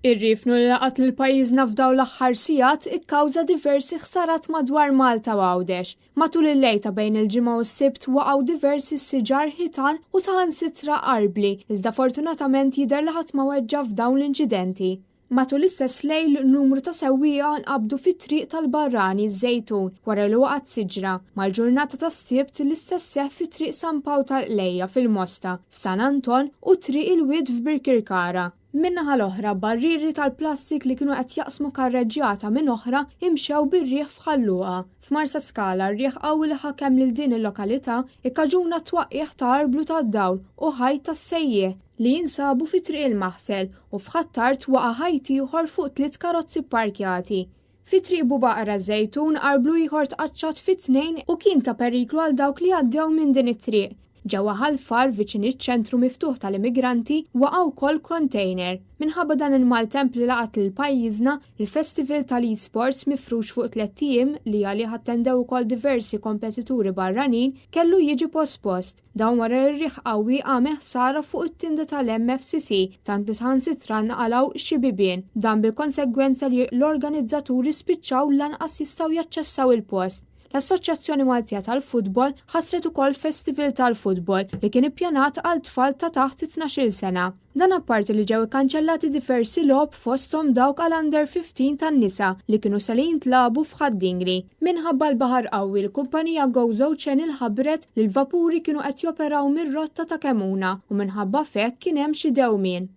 Ir-riefnu li laqat lil pajjiżna f'dawn l-aħħar sigħat ikkawża diversi ħsarat madwar Malta u Għawdex. Matul il-lejta bejn il-ġimgħa u s-Sibt waqgħu diversi siġar, ħitan u saħansitra qarbli, iżda fortunatament jidher li ħadd ma weġġa' f'dawn l-inċidenti. Matul l-istess lejl numru ta' sewwieqa nqabdu fit-triq tal-Barrani Żejtun wara li waqgħet siġra. Mal-ġurnata tas-Sibt l-istess seħħ fit-triq San Pawl tal-Qlejja fil-Mosta, f'San Anton u triq il-Wid f'Birkirkara. Min-naħa l-oħra barrieri tal-plastik li kienu qed jaqsmu karreġġjata minn oħra imxew bir-riħ f'Ħalluqa. F'Marsa Skala r-riħ qawwi li ħakemm lil din il-lokalità ikkaġuna twaqqieħ ta' arblu tad-dawl u ħajt tas-sejjieħ li jinsabu fi triq il-Maħsel u f'Ħattart waqa' ħajt ieħor fuq 3 karozzi pparkjati. Fi triq Bubaqra Żejtun arblu ieħor tqaċċat fit-tnejn u kien ta' periklu għal dawk li għaddew minn din it-triq. Ġewwa Ħalfar viċin iċ-ċentru miftuħ tal-immigranti waqgħu wkoll container. Minħabba dan il-maltemp li laqat lil pajjiżna, il-Festival tal-eSports mifrux fuq 3 ijiem li għalih attendew ukoll diversi kompetituri barranin kellu jiġi pospost. Dawn wara r-riħ qawwi għamel ħsara fuq it-tinda tal-MFCC tant li saħansitra nqalgħu xi bibien. Dan bil-konsegwenza li l-organizzaturi spiċċaw lanqas jistgħu jaċċessaw il-post. L-Assoċjazzjoni Maltija tal-Futbol ħasret ukoll festival tal-futbol li kien ippjanat għal tfal ta' taħt 12 sena. Dan apparti li ġew ikkanċellati diversi logħob fosthom dawk għal under 15 tan-nisa li kienu se jintlabu f'Ħaddingli. Minħabba l-baħar qawwi l-kumpanija Gozo Channel ħabbret li l-vapuri kienu qed joperaw mir-rotta ta' Kemuna u minħabba f'hekk kien hemm xi dewmien.